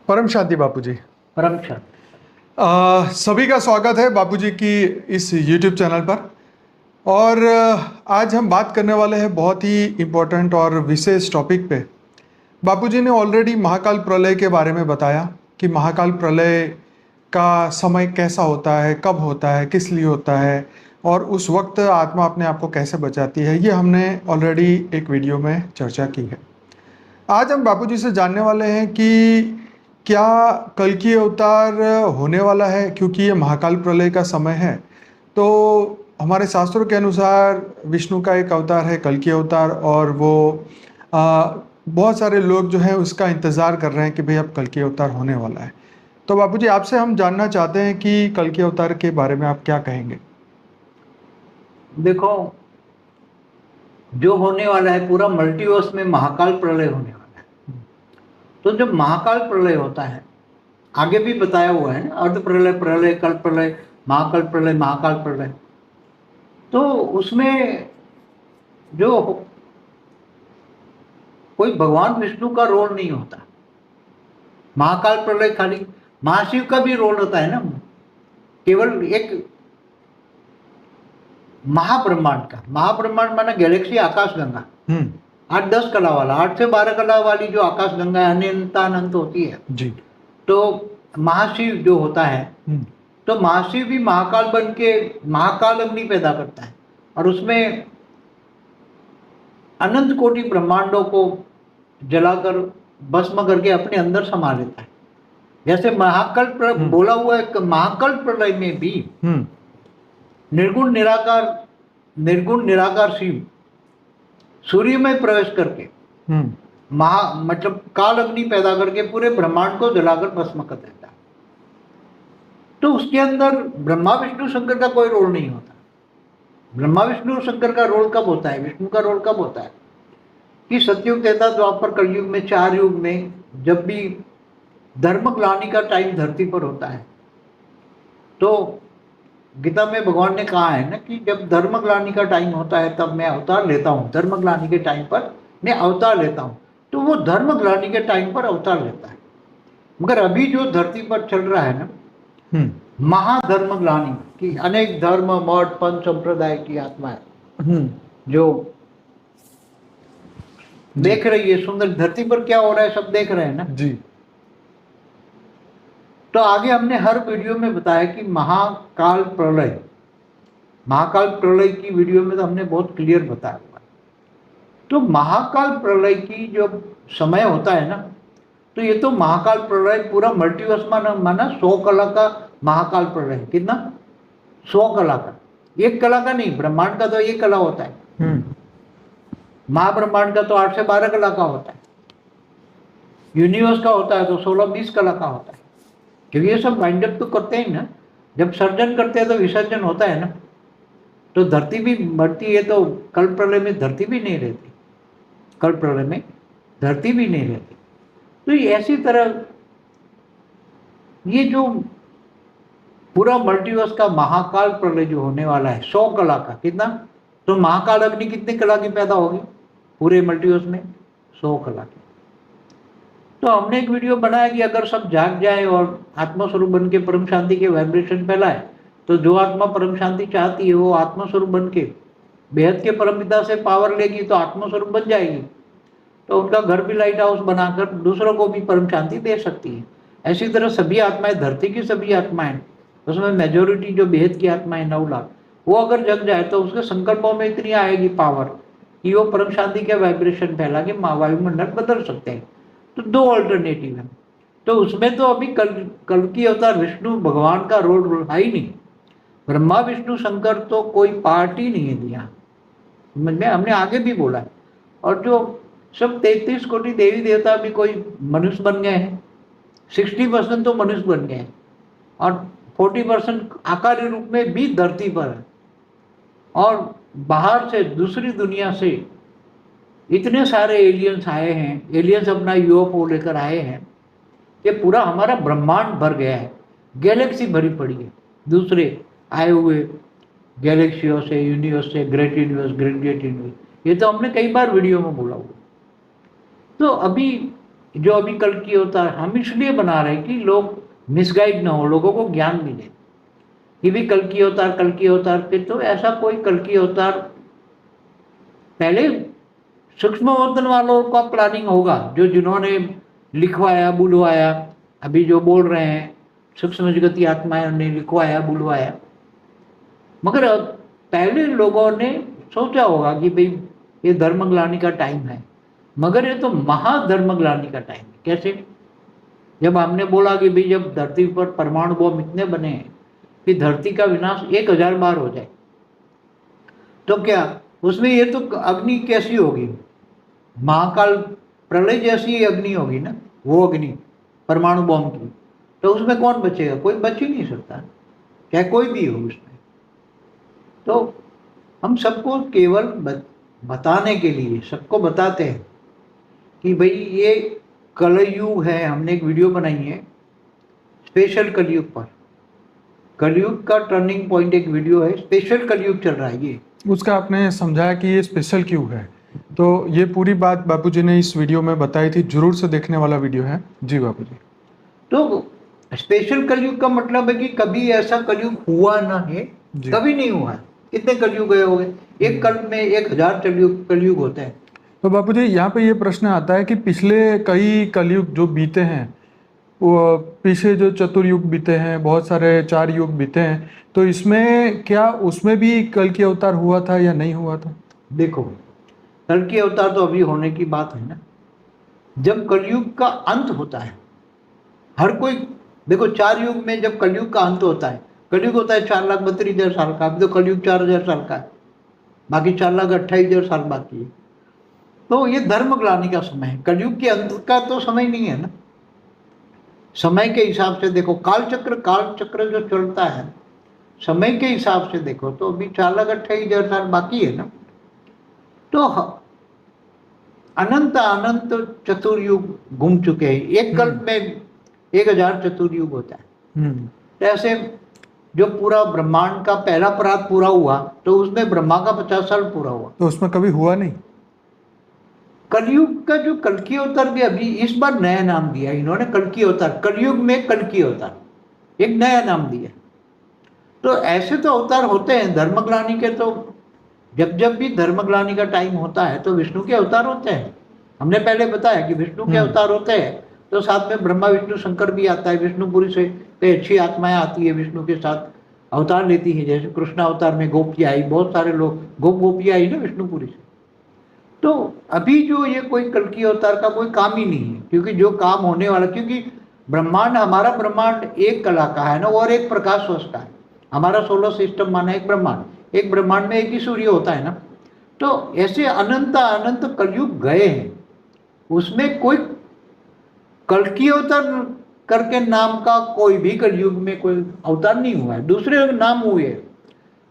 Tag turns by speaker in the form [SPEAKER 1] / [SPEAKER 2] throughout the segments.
[SPEAKER 1] परम शांति बापूजी।
[SPEAKER 2] परम शांति।
[SPEAKER 1] सभी का स्वागत है बापूजी की इस YouTube चैनल पर। और आज हम बात करने वाले हैं बहुत ही इम्पोर्टेंट और विशेष टॉपिक पे। बापूजी ने ऑलरेडी महाकाल प्रलय के बारे में बताया कि महाकाल प्रलय का समय कैसा होता है, कब होता है, किस लिए होता है और उस वक्त आत्मा अपने आप को कैसे बचाती है। ये हमने ऑलरेडी एक वीडियो में चर्चा की है। आज हम बापूजी से जानने वाले हैं कि क्या कल्कि अवतार होने वाला है, क्योंकि ये महाकाल प्रलय का समय है। तो हमारे शास्त्रों के अनुसार विष्णु का एक अवतार है कल्कि अवतार, और वो बहुत सारे लोग जो हैं उसका इंतज़ार कर रहे हैं कि भाई अब कल्कि अवतार होने वाला है। तो बापूजी आपसे हम जानना चाहते हैं कि कल्कि अवतार के बारे में आप क्या कहेंगे।
[SPEAKER 2] देखो, जो होने वाला है पूरा मल्टीवर्स में महाकाल प्रलय होने वाला है। तो जब महाकाल प्रलय होता है, आगे भी बताया हुआ है ना, अर्ध प्रलय, प्रलय, कल्प प्रलय, महाकाल प्रलय, महाकाल प्रलय। तो उसमें जो कोई भगवान विष्णु का रोल नहीं होता। महाकाल प्रलय खाली महाशिव का भी रोल होता है ना, केवल एक महाब्रह्मांड का। महाब्रह्मांड माना गैलेक्सी, आकाशगंगा, 8-10 कला वाला, 8 से 12 कला वाली जो आकाशगंगा अनंतानंत होती है
[SPEAKER 1] जी।
[SPEAKER 2] तो महाशिव जो होता है, तो महाशिव भी महाकाल बन के महाकाल अग्नि पैदा करता है और उसमें अनंत कोटि ब्रह्मांडों को जलाकर भस्म करके अपने अंदर समा लेता है। जैसे महाकाल बोला हुआ है, महाकाल प्रलय में भी निर्गुण निराकार शिव सूर्य में प्रवेश करके मतलब काल अग्नि पैदा करके पूरे ब्रह्मांड को जलाकर भस्म कर देता है। तो उसके अंदर ब्रह्मा विष्णु शंकर का कोई रोल नहीं होता। ब्रह्मा विष्णु शंकर का रोल कब होता है, विष्णु का रोल कब होता है कि सतयुग, त्रेता, द्वापर, कलयुग में 4 युग में जब भी धर्मग्लानि का टाइम धरती पर होता है, तो गीता में भगवान ने कहा है ना कि जब धर्मग्लानि का टाइम होता है तब मैं अवतार लेता हूँ। धर्मग्लानि के टाइम पर मैं अवतार लेता हूँ। तो वो धर्मग्लानि के टाइम पर अवतार लेता है। मगर अभी जो धरती पर चल रहा है ना, महाधर्मग्लानि की, अनेक धर्म, मठ, पंथ, संप्रदाय की आत्माएं जो देख रही है सुंदर धरती पर क्या हो रहा है, सब देख रहे हैं ना
[SPEAKER 1] जी।
[SPEAKER 2] तो आगे हमने हर वीडियो में बताया कि महाकाल प्रलय की वीडियो में तो हमने बहुत क्लियर बताया हुआ है। तो महाकाल प्रलय की जो समय होता है ना, तो ये तो महाकाल प्रलय पूरा मल्टीवर्स माना 100 कला का महाकाल प्रलय है। कितना? 100 कला का। 1 कला का नहीं, ब्रह्मांड का तो 1 कला होता है। महाब्रह्मांड का तो 8 से 12 कला का होता है। यूनिवर्स का होता है तो 16-20 कला का होता है। क्योंकि ये सब वाइंड अप तो करते हैं ना, जब सर्जन करते हैं तो विसर्जन होता है ना। तो धरती भी मरती है, तो कल्प प्रलय में धरती भी नहीं रहती, कल्प प्रलय में धरती भी नहीं रहती। तो ऐसी तरह ये जो पूरा मल्टीवर्स का महाकाल प्रलय जो होने वाला है 100 कला का, कितना? तो महाकाल अग्नि कितनी कला की पैदा होगी पूरे मल्टीवर्स में? 100 कला की। तो हमने एक वीडियो बनाया कि अगर सब जाग जाए और आत्मस्वरूप बन के परम शांति के वाइब्रेशन फैलाए, तो जो आत्मा परम शांति चाहती है वो आत्मस्वरूप बन के बेहद के परमपिता से पावर लेगी तो आत्मस्वरूप बन जाएगी। तो उनका घर भी लाइट हाउस बनाकर दूसरों को भी परम शांति दे सकती है। ऐसी तरह सभी आत्माएं, धरती की सभी आत्माएं, उसमें मेजोरिटी जो बेहद की आत्माएं 9 लाख, वो अगर जग जाए तो उसके संकल्पों में इतनी आएगी पावर कि वो परम शांति के वाइब्रेशन फैला के वायुमंडल बदल सकते हैं। तो 2 ऑल्टरनेटिव है। तो उसमें तो अभी कल की अवतार विष्णु भगवान का रोल है ही नहीं। ब्रह्मा विष्णु शंकर तो कोई पार्ट ही नहीं है दिया, हमने आगे भी बोला है। और जो सब 33 कोटि देवी देवता भी कोई मनुष्य बन गए हैं, 60% तो मनुष्य बन गए हैं और 40% आकारी रूप में भी धरती पर है। और बाहर से दूसरी दुनिया से इतने सारे एलियंस आए हैं, एलियंस अपना यूएफओ लेकर आए हैं कि पूरा हमारा ब्रह्मांड भर गया है, गैलेक्सी भरी पड़ी है दूसरे आए हुए गैलेक्सियों से, यूनिवर्स से, ग्रेट यूनिवर्स, ग्रेट यूनिवर्स। ये तो हमने कई बार वीडियो में बोला हुआ। तो अभी जो अभी कल की अवतार हम इसलिए बना रहे हैं कि लोग मिसगाइड ना हो, लोगों को ज्ञान मिले कि भी कल की अवतार फिर तो ऐसा कोई कल की अवतार पहले सूक्ष्म वतन वालों का प्लानिंग होगा, जो जिन्होंने लिखवाया बुलवाया, अभी जो बोल रहे हैं सूक्ष्म जगती आत्माएं ने लिखवाया बुलवाया, मगर अब पहले लोगों ने सोचा होगा कि भाई ये धर्मग्लानि का टाइम है, मगर ये तो महाधर्मग्लानि का टाइम है। कैसे? जब हमने बोला कि भाई जब धरती पर परमाणु बम इतने बने हैं कि धरती का विनाश 1000 बार हो जाए, तो क्या उसमें ये तो अग्नि कैसी होगी? महाकाल प्रलय जैसी अग्नि होगी ना, वो अग्नि परमाणु बम की, तो उसमें कौन बचेगा? कोई बच ही नहीं सकता, चाहे कोई भी हो उसमें। तो हम सबको केवल बताने के लिए सबको बताते हैं कि भाई ये कलयुग है। हमने एक वीडियो बनाई है स्पेशल कलयुग पर, कलयुग का टर्निंग पॉइंट एक वीडियो है, स्पेशल कलयुग चल रहा है ये।
[SPEAKER 1] उसका आपने समझाया कि ये स्पेशल क्यों है, तो ये पूरी बात बापूजी ने इस वीडियो में बताई थी, जरूर से देखने वाला वीडियो है जी बापूजी।
[SPEAKER 2] तो स्पेशल कलयुग का मतलब है कि कभी ऐसा कलयुग हुआ ना है, कभी नहीं हुआ है। कितने कलयुग गए हो गए? एक कल्प में 1000 कलयुग होते हैं।
[SPEAKER 1] तो बापूजी यहाँ पे ये प्रश्न आता है कि पिछले कई कलयुग जो बीते हैं, वो पीछे जो चतुर्युग बीते हैं, बहुत सारे 4 युग बीते हैं, तो इसमें क्या उसमें भी कल की अवतार हुआ था या नहीं हुआ था?
[SPEAKER 2] देखो, कल की अवतार तो अभी होने की बात है ना। जब कलयुग का अंत होता है, हर कोई देखो 4 युग में जब कलयुग का अंत होता है, कलयुग होता है 4,32,000 साल का, अभी तो कलयुग 4000 साल का है, बाकी 4,28,000 साल बाकी है। तो ये धर्मग्लानि का समय है, कलयुग के अंत का तो समय नहीं है ना। समय के हिसाब से देखो, काल चक्र जो चलता है समय के हिसाब से देखो तो अभी 4,28,000 साल बाकी है ना। तो अनंत चतुर्युग घूम चुके हैं। एक कल्प में 1000 चतुर्युग होता है। तो ऐसे जो पूरा ब्रह्मांड का पहला परात पूरा हुआ तो उसमें ब्रह्मा का 50 साल पूरा हुआ,
[SPEAKER 1] तो उसमें कभी हुआ नहीं।
[SPEAKER 2] कलयुग का जो कल्कि अवतार भी अभी इस बार नया नाम दिया इन्होंने, कल्कि अवतार, कलयुग में कल्कि अवतार एक नया नाम दिया। तो ऐसे तो अवतार होते हैं धर्मग्लानि के, तो जब जब भी धर्मग्लानि का टाइम होता है तो विष्णु के अवतार होते हैं। हमने पहले बताया कि विष्णु के अवतार होते हैं, तो साथ में ब्रह्मा विष्णु शंकर भी आता है। विष्णुपुरी से कई अच्छी आत्माएं आती है विष्णु के साथ अवतार लेती है, जैसे कृष्ण अवतार में गोपियाँ आई, बहुत सारे लोग गोपियाँ आई ना विष्णुपुरी से। तो अभी जो ये कोई कल्कि अवतार का कोई काम ही नहीं है, क्योंकि जो काम होने वाला, क्योंकि ब्रह्मांड, हमारा ब्रह्मांड एक कला का है ना, और एक प्रकाश वर्ष का है। हमारा सोलर सिस्टम माना एक ब्रह्मांड में एक ही सूर्य होता है ना। तो ऐसे अनंत कलयुग गए हैं, उसमें कोई कल्कि अवतार करके नाम का कोई भी कलयुग में कोई अवतार नहीं हुआ है, दूसरे नाम हुए।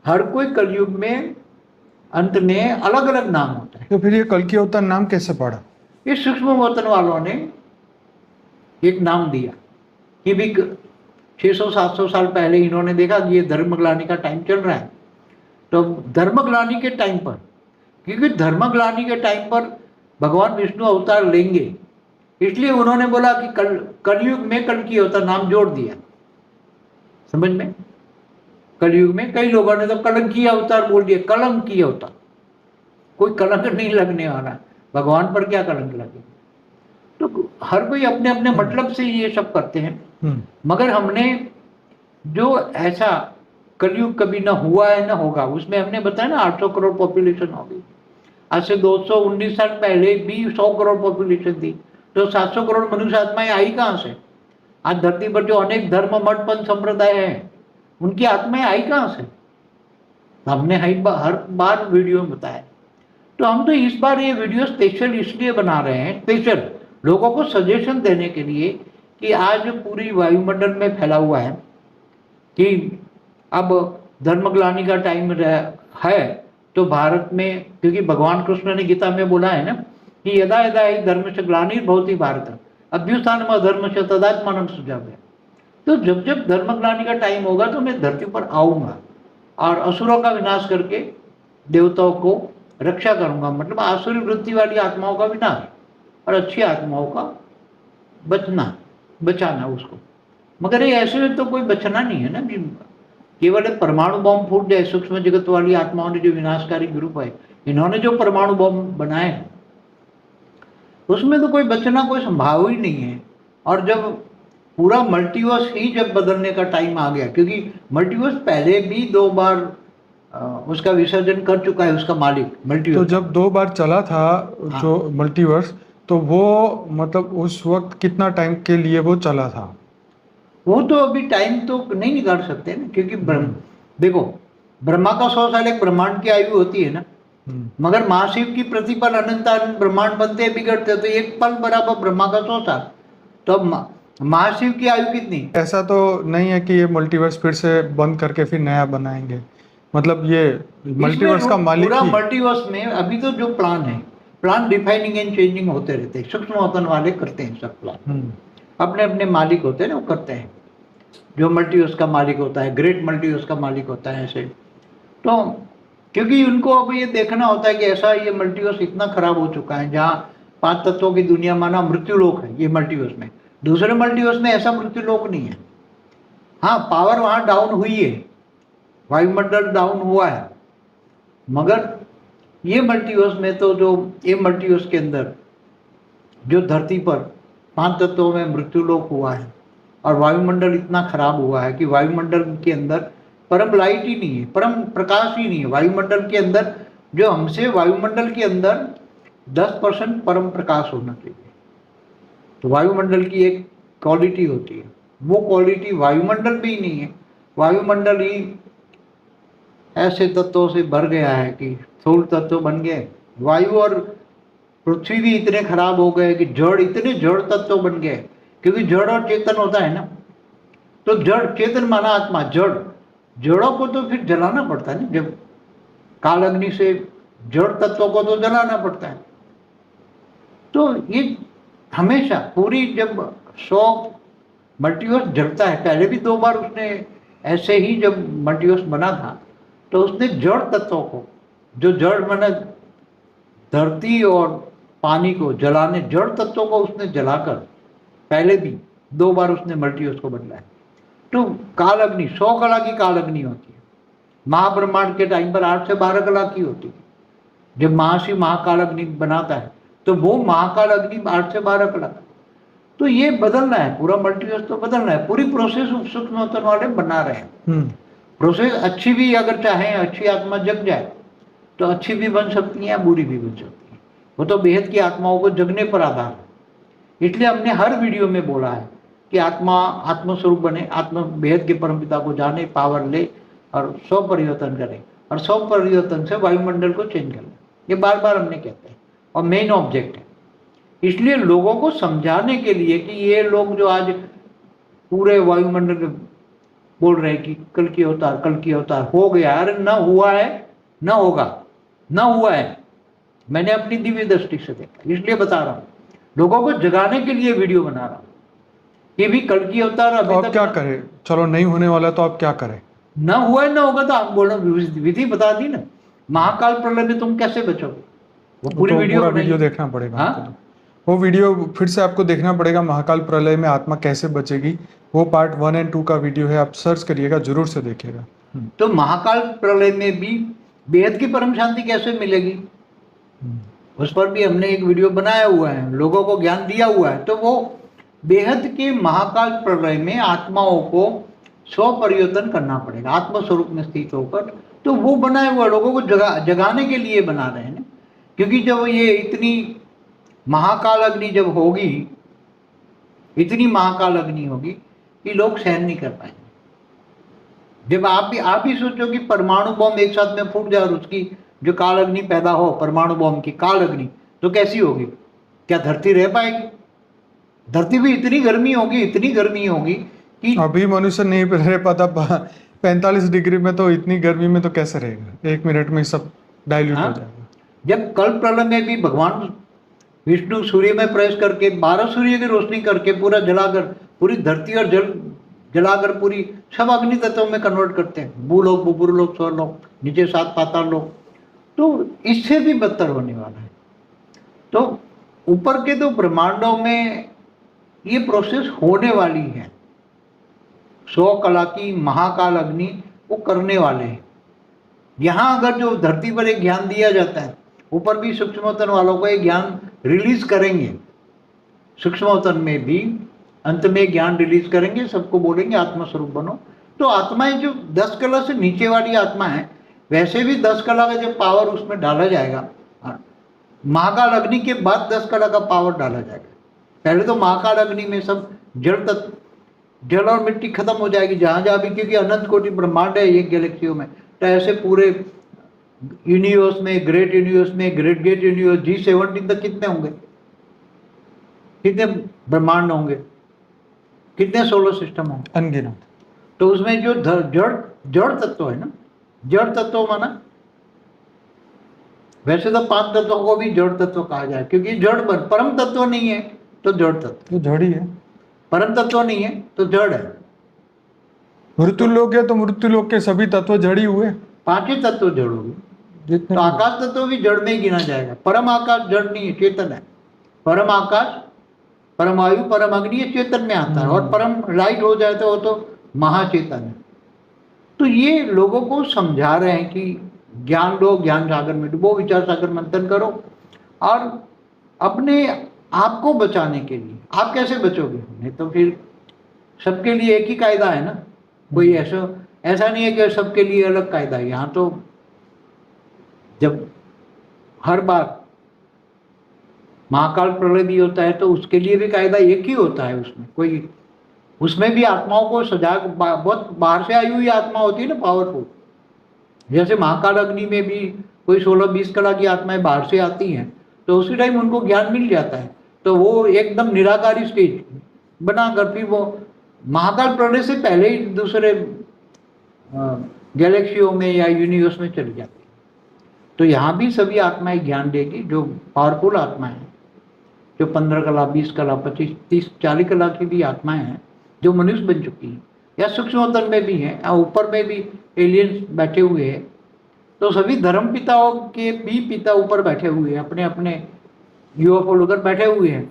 [SPEAKER 2] हर कोई कलयुग में अंत में अलग अलग नाम होता है।
[SPEAKER 1] तो फिर ये कल्कि अवतार नाम कैसे पड़ा?
[SPEAKER 2] ये सूक्ष्म वतन वालों ने एक नाम दिया कि भी 600-700 साल पहले इन्होंने देखा कि ये धर्मग्लानि का टाइम चल रहा है। तो धर्मग्लानि के टाइम पर, क्योंकि धर्मग्लानि के टाइम पर भगवान विष्णु अवतार लेंगे, इसलिए उन्होंने बोला कि कलयुग में कल्कि अवतार नाम जोड़ दिया। समझ में? कलयुग में कई लोगों ने तो कलंकी अवतार बोल दिया, कलंकी अवतार। कोई कलंक नहीं लगने वाला, भगवान पर क्या कलंक लगे। तो हर कोई अपने अपने मतलब से ये सब करते हैं। मगर हमने जो ऐसा कलयुग कभी ना हुआ है ना होगा, उसमें हमने बताया ना 800 करोड़ पॉपुलेशन होगी। आज से 219 साल पहले भी 100 करोड़ पॉपुलेशन थी, तो 700 करोड़ मनुष्य आत्माएं आई कहाँ से? आज धरती पर जो अनेक धर्म मठ पंथ संप्रदाय हैं, उनकी आत्माएं आई कहाँ से? हमने हर बार वीडियो में बताया। तो हम तो इस बार ये वीडियो स्पेशल इसलिए बना रहे हैं, स्पेशल लोगों को सजेशन देने के लिए कि आज पूरी वायुमंडल में फैला हुआ है कि अब धर्मग्लानि का टाइम है। तो भारत में, क्योंकि भगवान कृष्ण ने गीता में बोला है ना कि यदा यदा ही धर्म से ग्लानिर्भवति भारत अभ्युत्थानम् धर्मस्य तदात्मानं सृजाम्यहम्। तो जब जब धर्मग्लानि का टाइम होगा तो मैं धरती पर आऊँगा और असुरों का विनाश करके देवताओं को रक्षा करूँगा। मतलब आसुरी वृत्ति वाली आत्माओं का विनाश और अच्छी आत्माओं का बचाना उसको। मगर ये ऐसे तो कोई बचना नहीं है ना कि केवल एक परमाणु बम फूट जाए। सूक्ष्म जगत वाली आत्माओं ने, जो विनाशकारी ग्रुप है, इन्होंने जो परमाणु बम बनाए उसमें तो कोई बचना कोई संभाव ही नहीं है। और जब पूरा मल्टीवर्स ही जब बदलने का टाइम आ गया, क्योंकि मल्टीवर्स पहले भी 2 बार उसका विसर्जन कर चुका है उसका मालिक
[SPEAKER 1] तो
[SPEAKER 2] मल्टीवर्स।
[SPEAKER 1] जब 2 बार चला था
[SPEAKER 2] हाँ।
[SPEAKER 1] जो मल्टीवर्स, तो वो मतलब उस वक्त कितना टाइम के लिए वो चला था?
[SPEAKER 2] वो तो अभी टाइम तो नहीं निकाल सकते ना, क्योंकि देखो, ब्रह्मा का 100 साल एक ब्रह्मांड की आयु होती है ना, मगर महाशिव की प्रतिपल अनंत अनंत ब्रह्मांड बनते बिगड़ते हैं, तो एक पल बराबर ब्रह्मा का 100 साल। तो अब महाशिव की आयु कितनी?
[SPEAKER 1] ऐसा तो नहीं है कि ये मल्टीवर्स फिर से बंद करके फिर नया बनाएंगे, मतलब ये मल्टीवर्स का मालिक
[SPEAKER 2] पूरा
[SPEAKER 1] ही।
[SPEAKER 2] मल्टीवर्स में अभी तो जो प्लान है, प्लान डिफाइनिंग एंड चेंजिंग होते रहते हैं। सूक्ष्म वतन वाले करते हैं सब प्लान, अपने अपने मालिक होते हैं ना, वो करते हैं। जो मल्टीवर्स का मालिक होता है, ग्रेट मल्टीवर्स का मालिक होता है ऐसे। तो क्योंकि उनको अब ये देखना होता है कि ऐसा ये मल्टीवर्स इतना खराब हो चुका है, जहाँ 5 तत्वों की दुनिया माना मृत्युलोक है ये मल्टीवर्स में। दूसरे मल्टीवर्स में ऐसा मृत्युलोक नहीं है। हाँ, पावर वहाँ डाउन हुई है, वायुमंडल डाउन हुआ है, मगर ये मल्टीवर्स में तो जो ये मल्टीवर्स के अंदर जो धरती पर 5 तत्वों में मृत्युलोक हुआ है और वायुमंडल इतना खराब हुआ है कि वायुमंडल के अंदर परम लाइट ही नहीं है, परम प्रकाश ही नहीं है। वायुमंडल के अंदर जो हमसे वायुमंडल के अंदर 10% परम प्रकाश होना चाहिए। तो वायुमंडल की एक क्वालिटी होती है, वो क्वालिटी वायुमंडल भी नहीं है। वायुमंडल ही ऐसे तत्वों से भर गया है कि स्थूल तत्व बन गए। वायु और पृथ्वी भी इतने खराब हो गए कि जड़, इतने जड़ तत्व बन गए। क्योंकि जड़ और चेतन होता है ना, तो जड़, चेतन माना आत्मा, जड़ों को तो फिर जलाना पड़ता है ना। जब काल अग्नि से जड़ तत्वों को तो जलाना पड़ता है। तो ये हमेशा पूरी, जब 100 मल्टीवर्स जलता है, पहले भी 2 बार उसने ऐसे ही जब मल्टीवर्स बना था, तो उसने जड़ तत्वों को, जो जड़ माना धरती और पानी को जलाने, जड़ तत्वों को उसने जलाकर पहले भी 2 बार उसने मल्टीवर्स को बदला है। तो काल अग्नि 100 कला की काल अग्नि होती है। महाब्रह्मांड के टाइम पर 8 से 12 कला की होती है। जब महाशिव महाकाल अग्नि बनाता है तो वो महाकाल अग्नि 8 से 12 कला। तो ये बदलना है, पूरा मल्टीवर्स तो बदलना है। पूरी प्रोसेस सूक्ष्म वाले बना रहे हैं। प्रोसेस अच्छी भी, अगर चाहे अच्छी आत्मा जग जाए तो अच्छी भी बन सकती है, बुरी भी बन सकती है। वो तो बेहद की आत्माओं को जगने पर आधार है। इसलिए हमने हर वीडियो में बोला है कि आत्मा आत्मस्वरूप बने, आत्मा बेहद के परमपिता को जाने, पावर ले और 100 परिवर्तन करे, और 100 परिवर्तन से वायुमंडल को चेंज कर ले। ये बार बार हमने कहते हैं, और मेन ऑब्जेक्ट है। इसलिए लोगों को समझाने के लिए कि ये लोग जो आज पूरे वायुमंडल में बोल रहे हैं कि कल की अवतार हो गया, अरे न हुआ है, न होगा, न हुआ है। मैंने अपनी दिव्य दृष्टि से देखा, इसलिए बता रहा हूँ। लोगों को जगाने के लिए वीडियो बना रहा हूँ। ये भी कल की अवतार अभी तक
[SPEAKER 1] क्या करें? चलो नहीं होने वाला तो आप क्या करें?
[SPEAKER 2] न हुआ है, न होगा, तो आप बोलो, विधि बता दी ना। महाकाल प्रलय में तुम कैसे बचोगे? वो पूरी वीडियो
[SPEAKER 1] देखना पड़ेगा। वो वीडियो फिर से आपको देखना पड़ेगा, महाकाल प्रलय में आत्मा कैसे बचेगी। वो पार्ट 1 और 2 का वीडियो है, आप सर्च करिएगा, जरूर से देखिएगा।
[SPEAKER 2] तो महाकाल प्रलय में भी बेहद की परम शांति कैसे मिलेगी, उस पर भी हमने एक वीडियो बनाया हुआ है, लोगों को ज्ञान दिया हुआ है। तो वो बेहद के महाकाल प्रलय में आत्माओं को 100 परिवर्तन करना पड़ेगा आत्मस्वरूप में स्थित होकर। तो वो बनाए हुआ लोगों को जगाने के लिए बना रहे हैं ना। क्योंकि जब ये इतनी महाकाल अग्नि जब होगी, इतनी महाकाल अग्नि होगी कि लोग सहन नहीं कर पाएंगे। जब आप ही सोचो कि परमाणु बम एक साथ में फूट जाए और उसकी जो काल अग्नि पैदा हो, परमाणु बम की काल अग्नि, तो कैसी होगी? क्या धरती रह पाएगी? धरती भी इतनी गर्मी होगी कि
[SPEAKER 1] अभी मनुष्य नहीं रह पाता। 45 डिग्री में, तो इतनी गर्मी में तो कैसे रहेगा? 1 मिनट में सब डाइल्यूट हो जाएगा।
[SPEAKER 2] जब कल प्रलय में भी भगवान विष्णु सूर्य में प्रवेश करके 12 सूर्य की रोशनी करके पूरा जलाकर, पूरी धरती और जल जलाकर पूरी सब अग्नि तत्वों में कन्वर्ट करते हैं। भूलोक, बुपुरलोक, स्वर्लोक, नीचे 7 पाताल लोक। तो इससे भी बदतर होने वाला है। तो ऊपर के तो ब्रह्मांडों में ये प्रोसेस होने वाली है। 100 कला की महाकाल अग्नि वो करने वाले हैं। यहाँ अगर जो धरती पर एक ज्ञान दिया जाता है, ऊपर भी सूक्ष्मतन वालों को एक ज्ञान रिलीज करेंगे, सूक्ष्मतन में भी अंत में ज्ञान रिलीज करेंगे, सबको बोलेंगे आत्मस्वरूप बनो। तो आत्माएं जो 10 कला से नीचे वाली आत्मा है, वैसे भी 10 कला का जब पावर उसमें डाला जाएगा, महाकाल अग्नि के बाद 10 कला का पावर डाला जाएगा। पहले तो महाकाल अग्नि में सब जड़ तत्व, जल और मिट्टी खत्म हो जाएगी जहां जहां भी, क्योंकि अनंत कोटि ब्रह्मांड है एक गैलेक्सियों में। तो ऐसे पूरे यूनिवर्स में, ग्रेट यूनिवर्स में, ग्रेट गेट यूनिवर्स, G17 तक कितने होंगे, कितने ब्रह्मांड होंगे, कितने सोलर सिस्टम होंगे,
[SPEAKER 1] अनगिनत।
[SPEAKER 2] तो उसमें जो जड़ तत्व है ना, जड़ तत्व माना, वैसे तो 5 तत्वों को भी जड़ तत्व कहा जाए, क्योंकि जड़ परम तत्व नहीं है तो जड़ तत्व,
[SPEAKER 1] तो जड़ ही है।
[SPEAKER 2] परम तत्व नहीं है तो जड़ है।
[SPEAKER 1] मृत्यु लोक है तो मृत्यु लोक के सभी तत्व जड़ ही हुए,
[SPEAKER 2] 5 ही तत्व जड़ होगी।
[SPEAKER 1] जितने
[SPEAKER 2] तो आकाश तत्व भी जड़ में ही गिना जाएगा। परम आकाश जड़ नहीं है, चेतन है। परम आकाश, परम वायु, परम अग्नि ये चेतन में आता है, और परम लाइट हो जाए तो वो तो महाचेतन है। तो ये लोगों को समझा रहे हैं कि ज्ञान लो, ज्ञान सागर में डूबो, विचार सागर मंथन करो, और अपने आप को बचाने के लिए। आप कैसे बचोगे? नहीं तो फिर सबके लिए एक ही कायदा है ना, कोई ऐसा नहीं है कि सबके लिए अलग कायदा है। यहाँ तो जब हर बार महाकाल प्रलय भी होता है तो उसके लिए भी कायदा एक ही होता है। उसमें भी आत्माओं को सजाग, बहुत बाहर से आई हुई आत्मा होती है ना, पावरफुल। जैसे महाकाल अग्नि में भी कोई 16-20 कला की आत्माएं बाहर से आती हैं, तो उसी टाइम उनको ज्ञान मिल जाता है, तो वो एकदम निराकारी स्टेज बनाकर फिर वो महाकाल प्रलय से पहले ही दूसरे गैलेक्सियों में या यूनिवर्स में चली जाती है। तो यहाँ भी सभी आत्माएं ज्ञान देगी, जो पावरफुल आत्माएं हैं, जो 15 कला, 20 कला, 25, 30, 40 कला की भी आत्माएं हैं, जो मनुष्य बन चुकी हैं, या सूक्ष्मतल में भी हैं, या ऊपर में भी एलियंस बैठे हुए हैं। तो सभी धर्म पिताओं के भी पिता ऊपर बैठे हुए हैं, अपने अपने UFO लेकर बैठे हुए हैं।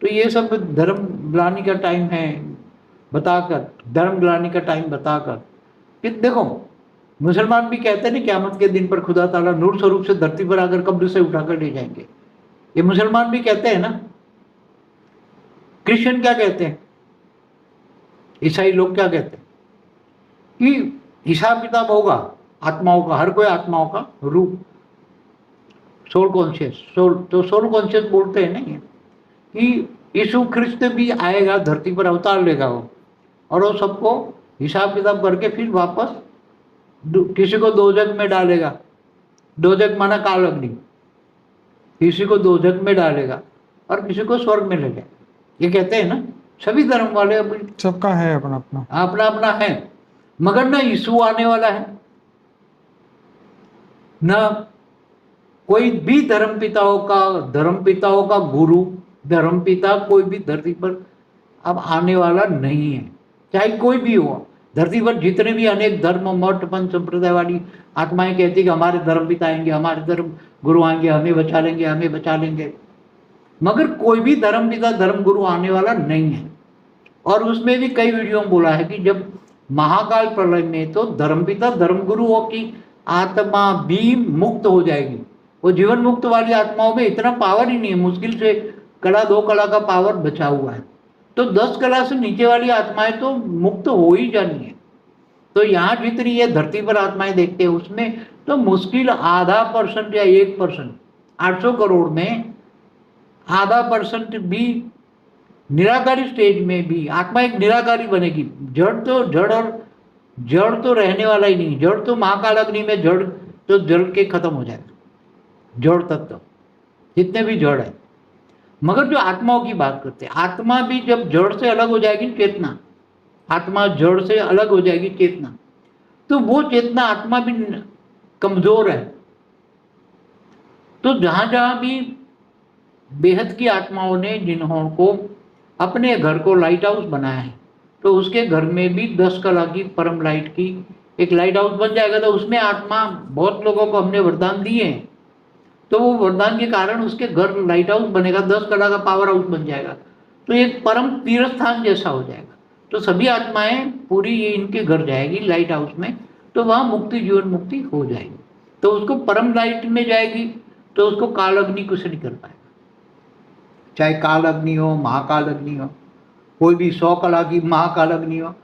[SPEAKER 2] तो ये सब धर्म ग्लानि का टाइम है बताकर, धर्म ग्लानि का टाइम बताकर कि देखो, मुसलमान भी कहते हैं ना क़यामत के दिन पर खुदा ताला नूर स्वरूप से धरती पर आकर कब्र से उठाकर ले जाएंगे। ये मुसलमान भी कहते हैं ना। क्रिश्चियन क्या कहते हैं, ईसाई लोग क्या कहते हैं कि हिसाब किताब होगा आत्माओं का, हर कोई आत्माओं का रूप, सोल कॉन्शियस, सोल कॉन्शियस बोलते हैं ना ये, कि यीशु ख्रिस्त भी आएगा, धरती पर अवतार लेगा वो, और वो सबको हिसाब किताब करके फिर वापस किसी को दोजक में डालेगा। दोजक माना काल अग्नि, किसी को दोजक में डालेगा और किसी को स्वर्ग में ले जाएगा। ये कहते हैं ना सभी धर्म वाले,
[SPEAKER 1] सबका है अपना अपना,
[SPEAKER 2] अपना अपना है। मगर ना यीशु आने वाला है, ना कोई भी धर्मपिताओं का गुरु, धर्मपिता कोई भी धरती पर अब आने वाला नहीं है, चाहे कोई भी हो। धरती पर जितने भी अनेक धर्म, मठ, पंथ संप्रदाय वाली आत्माएं कहती कि हमारे धर्मपिता आएंगे, हमारे धर्म गुरु आएंगे, हमें बचा लेंगे, हमें बचा लेंगे, मगर कोई भी धर्मपिता, धर्म गुरु आने वाला नहीं है। और उसमें भी कई वीडियो में बोला है कि जब महाकाल प्रलय में तो धर्मपिता, धर्मगुरुओं की आत्मा भी मुक्त हो जाएगी। वो जीवन मुक्त वाली आत्माओं में इतना पावर ही नहीं है, मुश्किल से कला 2 कला का पावर बचा हुआ है। तो 10 कला से नीचे वाली आत्माएं तो मुक्त हो ही जानी है। तो यहाँ जितनी ये धरती पर आत्माएं देखते हैं उसमें तो मुश्किल आधा % या 1%, 800 करोड़ में आधा % भी निराकारी स्टेज में भी आत्मा एक निराकारी बनेगी। जड़ तो रहने वाला ही नहीं। जड़ तो महाकाल अग्नि में जड़ के खत्म हो जाएगा, जड़ तत्व जितने भी जड़ है। मगर जो आत्माओं की बात करते हैं, आत्मा भी जब जड़ से अलग हो जाएगी, चेतना, आत्मा जड़ से अलग हो जाएगी चेतना, तो वो चेतना आत्मा भी कमजोर है। तो जहां जहां भी बेहद की आत्माओं ने जिन्हों को अपने घर को लाइट हाउस बनाया है, तो उसके घर में भी 10 कला की परम लाइट की एक लाइट हाउस बन जाएगा। तो उसमें आत्मा, बहुत लोगों को हमने वरदान दिए हैं, तो वो वरदान के कारण उसके घर लाइट हाउस बनेगा, 10 कला का पावर हाउस बन जाएगा। तो एक परम तीर्थ स्थान जैसा हो जाएगा। तो सभी आत्माएं पूरी ये इनके घर जाएगी लाइट हाउस में, तो वहाँ मुक्ति, जीवन मुक्ति हो जाएगी। तो उसको परम लाइट में जाएगी तो उसको काल अग्नि कुछ नहीं कर पाएगा, चाहे काल अग्नि हो, महाकाल अग्नि हो, कोई भी 100 कला की महाकाल अग्नि हो।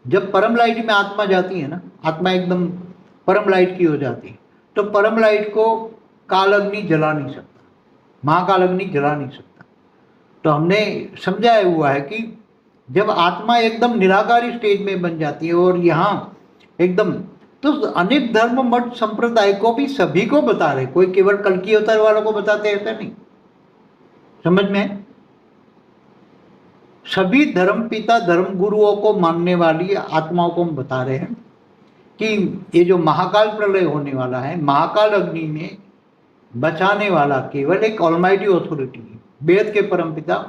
[SPEAKER 2] जब परम लाइट में आत्मा जाती है ना, आत्मा एकदम परम लाइट की हो जाती है, तो परम लाइट को काल अग्नि जला नहीं सकता, महाकाल अग्नि जला नहीं सकता। तो हमने समझाया हुआ है कि जब आत्मा एकदम निराकारी स्टेज में बन जाती है और यहाँ एकदम, तो अनेक धर्म मठ संप्रदाय को भी सभी को बता रहे, कोई केवल कल्कि अवतार वालों को बताते ऐसा नहीं, समझ में? सभी धर्म पिता, धर्म गुरुओं को मानने वाली आत्माओं को हम बता रहे हैं कि ये जो महाकाल प्रलय होने वाला है, महाकाल अग्नि में बचाने वाला केवल एक ऑलमाइटी अथॉरिटी है, वेद के परमपिता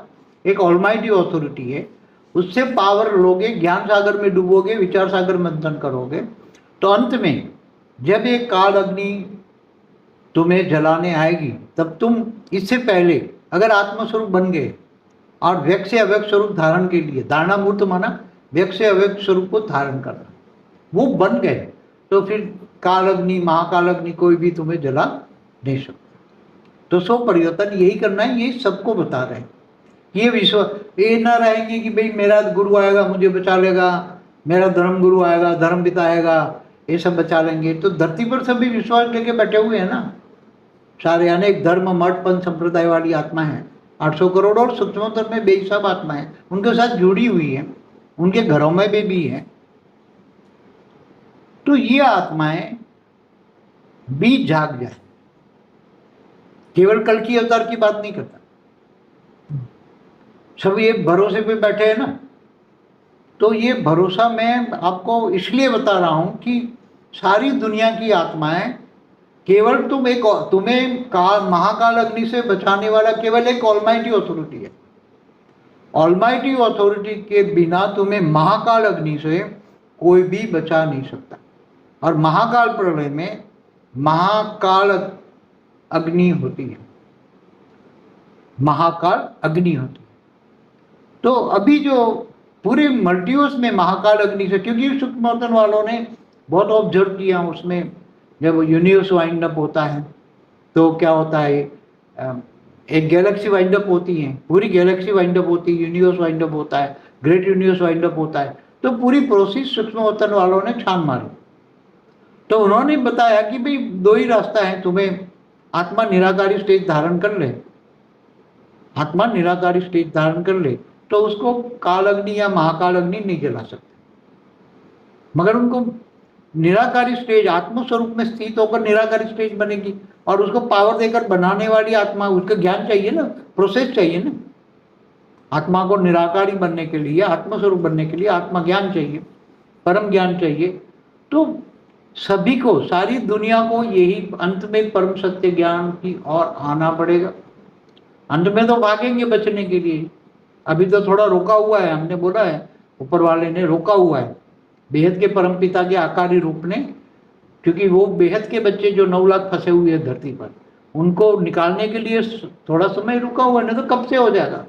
[SPEAKER 2] एक ऑलमाइटी अथॉरिटी है। उससे पावर लोगे, ज्ञान सागर में डूबोगे, विचार सागर मंथन करोगे, तो अंत में जब ये काल अग्नि तुम्हें जलाने आएगी, तब तुम इससे पहले अगर आत्मस्वरूप बन गए और व्यक्त से अव्यक्त स्वरूप धारण के लिए, धारणा मूर्त माना व्यक्त से अव्यक्त स्वरूप को धारण करना, वो बन गए, तो फिर काल अग्नि, महाकाल अग्नि कोई भी तुम्हें जला नहीं सकता। तो सो परिवर्तन यही करना है, यही सबको बता रहे हैं। ये ये ना रहेंगे कि भाई मेरा गुरु आएगा मुझे बचा लेगा, मेरा धर्म गुरु आएगा, धर्म पिता आएगा, ये सब बचा लेंगे। तो धरती पर सभी विश्वास लेके बैठे हुए हैं ना, सारे अनेक धर्म मठ पंथ संप्रदाय वाली आत्मा है, 800 करोड़ और सूक्ष्मोत्तर में बेहिसाब आत्मा है, उनके साथ जुड़ी हुई है, उनके घरों में भी है। तो ये आत्माएं भी जाग जाए, केवल कल की अवतार की बात नहीं करता, सब ये भरोसे पे बैठे हैं ना। तो ये भरोसा मैं आपको इसलिए बता रहा हूं कि सारी दुनिया की आत्माएं, केवल तुम्हें महाकाल अग्नि से बचाने वाला केवल एक ऑलमाइटी अथॉरिटी है। ऑलमाइटी अथॉरिटी के बिना तुम्हें महाकाल अग्नि से कोई भी बचा नहीं सकता। और महाकाल प्रलय में महाकाल अग्नि होती है, महाकाल अग्नि होती है। तो अभी जो पूरे मल्टीवर्स में महाकाल अग्नि से, क्योंकि सूक्ष्मोत्तन वालों ने बहुत ऑब्जर्व किया, उसमें जब यूनिवर्स वाइंड अप होता है तो क्या होता है, एक गैलेक्सी वाइंड अप होती है, पूरी गैलेक्सी वाइंड अप होती है, यूनिवर्स वाइंड अप होता है, ग्रेट यूनिवर्स वाइंड अप होता है। तो पूरी प्रोसेस सूक्ष्मोत्तन वालों ने छान मारी। तो उन्होंने बताया कि भाई दो ही रास्ता है, तुम्हें आत्मा निराकारी स्टेज धारण कर ले, आत्मा निराकारी स्टेज धारण कर ले तो उसको काल अग्नि या महाकाल अग्नि नहीं जला सकते, मगर उनको निराकारी स्टेज आत्मस्वरूप में स्थित होकर निराकारी स्टेज बनेगी, और उसको पावर देकर बनाने वाली आत्मा, उसका ज्ञान चाहिए ना, प्रोसेस चाहिए ना। आत्मा को निराकारी बनने के लिए, आत्मस्वरूप बनने के लिए आत्मा ज्ञान चाहिए, परम ज्ञान चाहिए। तो सभी को, सारी दुनिया को यही अंत में परम सत्य ज्ञान की ओर आना पड़ेगा। अंत में तो भागेंगे बचने के लिए, अभी तो थोड़ा रोका हुआ है, हमने बोला है, ऊपर वाले ने रोका हुआ है बेहद के परमपिता के आकारी रूप ने, क्योंकि वो बेहद के बच्चे जो 9 लाख फंसे हुए हैं धरती पर, उनको निकालने के लिए थोड़ा समय रुका हुआ है, नहीं तो कब से हो जाएगा।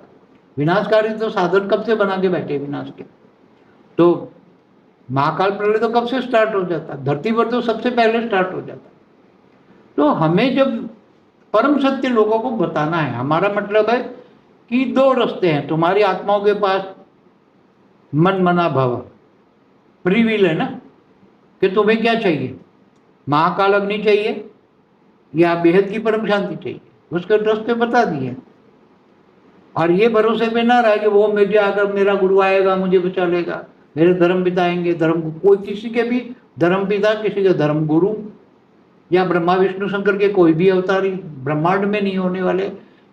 [SPEAKER 2] विनाशकारी तो साधन कब से बना के बैठे विनाश के। तो महाकाल प्रलय तो कब से स्टार्ट हो जाता, धरती पर तो सबसे पहले स्टार्ट हो जाता। तो हमें जब परम सत्य लोगों को बताना है, हमारा मतलब है कि 2 रास्ते हैं तुम्हारी आत्माओं के पास, मन मना भव, फ्री विल है ना, कि तुम्हें क्या चाहिए, महाकाल अग्नि चाहिए या बेहद की परम शांति चाहिए, उसके रास्ते बता दिए। और ये भरोसे पे ना रहे कि वो मुझे अगर मेरा गुरु आएगा मुझे बचा लेगा, मेरे धर्म पिता आएंगे, धर्म कोई किसी के भी धर्म पिता, किसी के धर्म गुरु या ब्रह्मा विष्णु शंकर के कोई भी अवतारी ब्रह्मांड में नहीं होने वाले,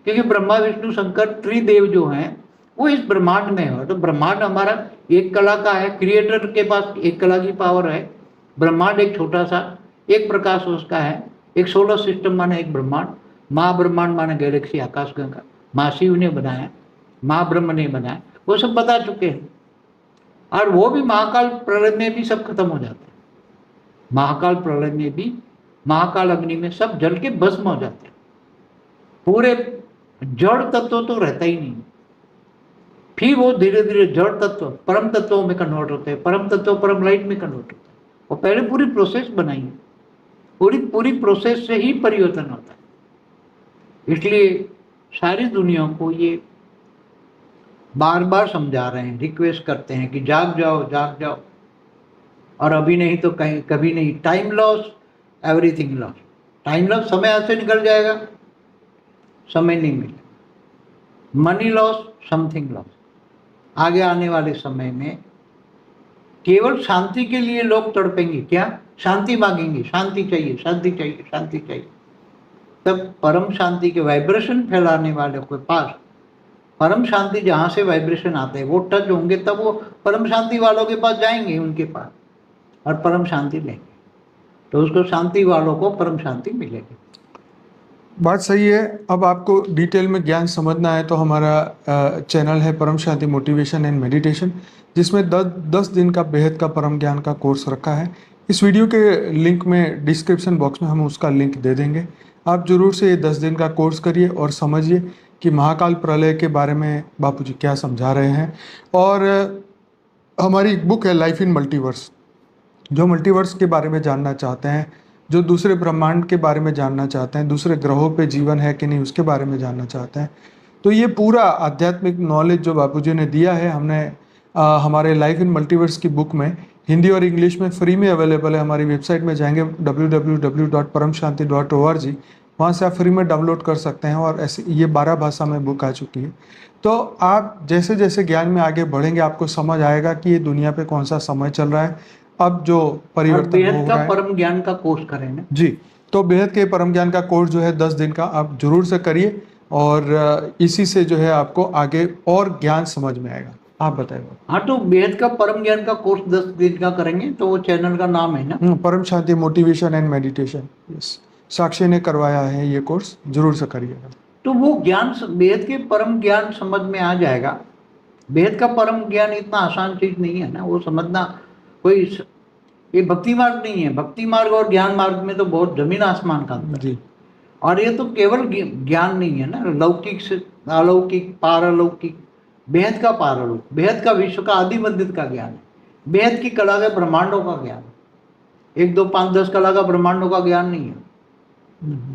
[SPEAKER 2] क्योंकि ब्रह्मा विष्णु शंकर त्रिदेव जो हैं वो इस ब्रह्मांड में है। तो ब्रह्मांड हमारा एक कला का है, क्रिएटर के पास एक कला की पावर है। ब्रह्मांड एक छोटा सा एक प्रकाश उसका है, एक सोलर सिस्टम माने एक ब्रह्मांड, महाब्रह्मांड माने गैलेक्सी आकाशगंगा, महाशिव ने बनाया, महाब्रह्म ने बनाया, वो सब बता चुके हैं। और वो भी महाकाल प्रलय में भी सब खत्म हो जाते हैं, महाकाल प्रलय में भी, महाकाल अग्नि में सब जल के भस्म हो जाते हैं, पूरे जड़ तत्व तो रहता ही नहीं। फिर वो धीरे धीरे जड़ तत्व परम तत्वों में कन्वर्ट होते हैं, परम तत्व परम लाइट में कन्वर्ट होते हैं। और पहले पूरी प्रोसेस बनाई है, पूरी प्रोसेस से ही परिवर्तन होता है। इसलिए सारी दुनिया को ये बार बार समझा रहे हैं, रिक्वेस्ट करते हैं कि जाग जाओ जाग जाओ, और अभी नहीं तो कहीं कभी नहीं। Time loss, everything loss. Time loss, समय हाथ से निकल जाएगा, समय नहीं मिलेगा। Money loss, something loss. आगे आने वाले समय में केवल शांति के लिए लोग तड़पेंगे, क्या शांति मांगेंगे, शांति चाहिए शांति चाहिए शांति चाहिए। तब परम शांति के वाइब्रेशन फैलाने वाले के पास, परम शांति जहाँ से वाइब्रेशन आते हैं वो टच होंगे, तब वो परम शांति वालों के पास जाएंगे, उनके पास, और परम शांति लेंगे, तो उसको शांति वालों को परम शांति मिलेगी।
[SPEAKER 1] बात सही है। अब आपको डिटेल में ज्ञान समझना है तो हमारा चैनल है परम शांति मोटिवेशन एंड मेडिटेशन, जिसमें 10 दिन का बेहद का परम ज्ञान का कोर्स रखा है। इस वीडियो के लिंक में डिस्क्रिप्शन बॉक्स में हम उसका लिंक दे देंगे। आप ज़रूर से ये 10 दिन का कोर्स करिए और समझिए कि महाकाल प्रलय के बारे में बापूजी क्या समझा रहे हैं। और हमारी एक बुक है लाइफ इन मल्टीवर्स, जो मल्टीवर्स के बारे में जानना चाहते हैं, जो दूसरे ब्रह्मांड के बारे में जानना चाहते हैं, दूसरे ग्रहों पे जीवन है कि नहीं उसके बारे में जानना चाहते हैं, तो ये पूरा आध्यात्मिक नॉलेज जो बापूजी ने दिया है, हमने हमारे लाइफ इन मल्टीवर्स की बुक में हिंदी और इंग्लिश में फ्री में अवेलेबल है। हमारी वेबसाइट में जाएंगे www.paramshanti.org, वहाँ से आप फ्री में डाउनलोड कर सकते हैं। और ऐसे ये 12 भाषा में बुक आ चुकी है। तो आप जैसे जैसे ज्ञान में आगे बढ़ेंगे आपको समझ आएगा कि ये दुनिया पे कौन सा समय चल रहा है, अब जो परिवर्तन हो
[SPEAKER 2] बेहद
[SPEAKER 1] रहा
[SPEAKER 2] का
[SPEAKER 1] है।
[SPEAKER 2] परम ज्ञान का कोर्स करें ना
[SPEAKER 1] जी, तो बेहद के परम ज्ञान का कोर्स जो है 10 दिन का आप जरूर से करिए, और इसी से जो है आपको आगे और ज्ञान समझ में आएगा। आप बताइए।
[SPEAKER 2] हाँ, तो बेहद का परम ज्ञान का कोर्स 10 दिन का करेंगे, तो वो चैनल का नाम है ना
[SPEAKER 1] परम शांति मोटिवेशन एंड मेडिटेशन। यस, साक्षी ने करवाया है ये कोर्स, जरूर से करिएगा।
[SPEAKER 2] तो वो ज्ञान, बेहद के परम ज्ञान समझ में आ जाएगा। बेहद का परम ज्ञान इतना आसान चीज नहीं है ना, वो समझना कोई, ये भक्ति मार्ग नहीं है। भक्ति मार्ग और ज्ञान मार्ग में तो बहुत जमीन आसमान का अंतर है।
[SPEAKER 1] जी,
[SPEAKER 2] और ये तो केवल ज्ञान नहीं है ना, लौकिक से अलौकिक, पारलौकिक, बेहद का पारलौकिक, बेहद का विश्व का आदि मध्य का ज्ञान है, बेहद की कला के ब्रह्मांडों का ज्ञान, 1 2 5 10 कला का ब्रह्मांडों का ज्ञान नहीं है।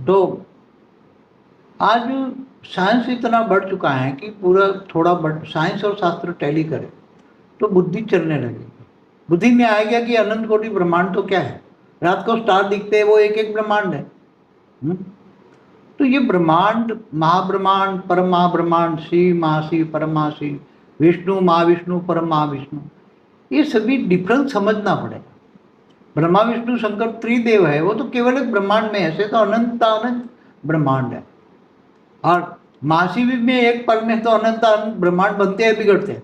[SPEAKER 2] तो आज साइंस इतना बढ़ चुका है कि पूरा थोड़ा साइंस और शास्त्र टैली करे तो बुद्धि चलने लगेगी। बुद्धि में आएगा कि अनंत कोटि ब्रह्मांड तो क्या है, रात को स्टार दिखते हैं वो एक एक ब्रह्मांड है। तो ये ब्रह्मांड, महाब्रह्मांड, परम महाब्रह्मांड, शिव महाशिव, परम महाशिव, विष्णु महाविष्णु, परम महाविष्णु, ये सभी डिफरेंस समझना पड़ेगा। ब्रह्मा विष्णु शंकर त्रिदेव है, वो तो केवल एक ब्रह्मांड में, ऐसे तो अनंत अनंत ब्रह्मांड है। और महाशिव में एक पल में तो अनंत अनंत ब्रह्मांड बनते हैं, बिगड़ते हैं,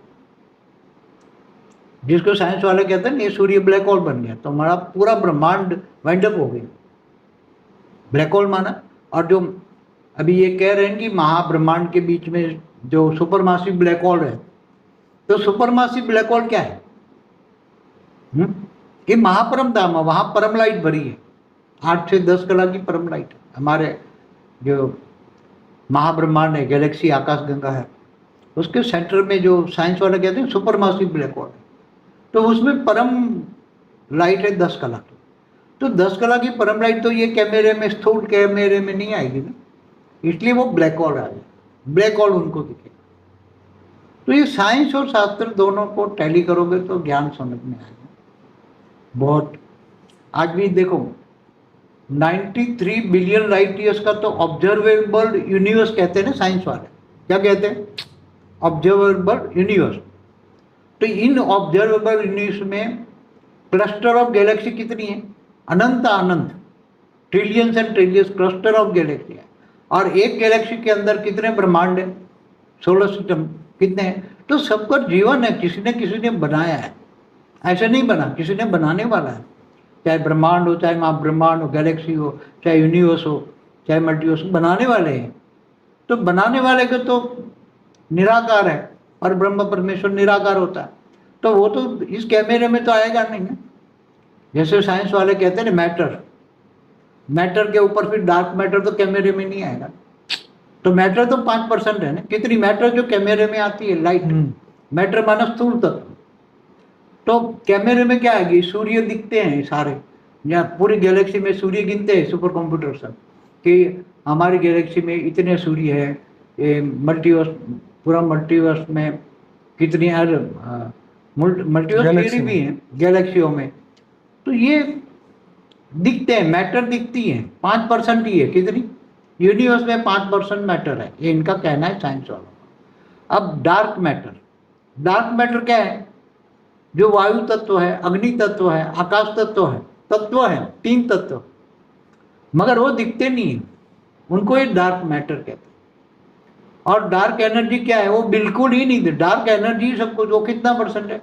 [SPEAKER 2] जिसको साइंस वाले कहते हैं ये सूर्य ब्लैक होल बन गया, तो हमारा पूरा ब्रह्मांड वाइंडअप हो गया, ब्लैक होल माना। और जो अभी ये कह रहे हैं कि महाब्रह्मांड के बीच में जो सुपरमासिव ब्लैक होल है, तो सुपरमासिव ब्लैक होल क्या है? ये महापरम धाम है, वहाँ परम लाइट भरी है, 8 से 10 कला की परम लाइट है। हमारे जो महाब्रह्मांड है, गैलेक्सी आकाशगंगा है, उसके सेंटर में जो साइंस वाले कहते हैं सुपरमासिव ब्लैक होल है, तो उसमें परम लाइट है 10 कला की। तो 10 कला की परम लाइट तो ये कैमरे में, स्थूल कैमरे में नहीं आएगी ना, इसलिए वो ब्लैक होल आ जाए, ब्लैक होल उनको दिखेगा। तो ये साइंस और शास्त्र दोनों को टैली करोगे तो ज्ञान समझ में आएगा बहुत। आज भी देखो 93 बिलियन लाइट ईयर्स का तो ऑब्जर्वेबल यूनिवर्स कहते हैं ना साइंस वाले, क्या कहते हैं? Observable universe. तो इन ऑब्जर्वेबल यूनिवर्स में क्लस्टर ऑफ गैलेक्सी कितनी है? अनंत अनंत, trillions and trillions cluster of galaxy है। और एक गैलेक्सी के अंदर कितने ब्रह्मांड है? सोलर सिस्टम कितने हैं? तो सबका जीवन है, किसी ने बनाया है, ऐसे नहीं बना, किसी ने बनाने वाला है। चाहे ब्रह्मांड हो, चाहे महाब्रह्मांड हो, गैलेक्सी हो, चाहे यूनिवर्स हो, चाहे मल्टीवर्स, बनाने वाले हैं। तो बनाने वाले का तो निराकार है, और ब्रह्म परमेश्वर निराकार होता है, तो वो तो इस कैमरे में तो आएगा नहीं ना। जैसे साइंस वाले कहते हैं ना मैटर के ऊपर फिर डार्क मैटर तो कैमरे में नहीं आएगा। तो मैटर तो 5% है ना, कितनी मैटर जो कैमरे में आती है, लाइट मैटर माना स्थूल तत्व। तो कैमरे में क्या आएगी, सूर्य दिखते हैं सारे, या पूरी गैलेक्सी में सूर्य गिनते हैं सुपर कंप्यूटर सब कि हमारी गैलेक्सी में इतने सूर्य है, ये मल्टीवर्स, पूरा मल्टीवर्स में कितनी मल्टीवर्स
[SPEAKER 1] Galaxy
[SPEAKER 2] थ्योरी भी है गैलेक्सियों में। तो ये दिखते हैं, मैटर दिखती है, 5% ही है, कितनी, यूनिवर्स में 5% मैटर है, ये इनका कहना है साइंस वालों का। अब डार्क मैटर क्या है, जो वायु तत्व है, अग्नि तत्व है, आकाश तत्व है 3 तत्व, मगर वो दिखते नहीं है, उनको ये डार्क मैटर कहते हैं। और डार्क एनर्जी क्या है, वो बिल्कुल ही नहीं, डार्क एनर्जी सब कुछ, वो कितना परसेंट है,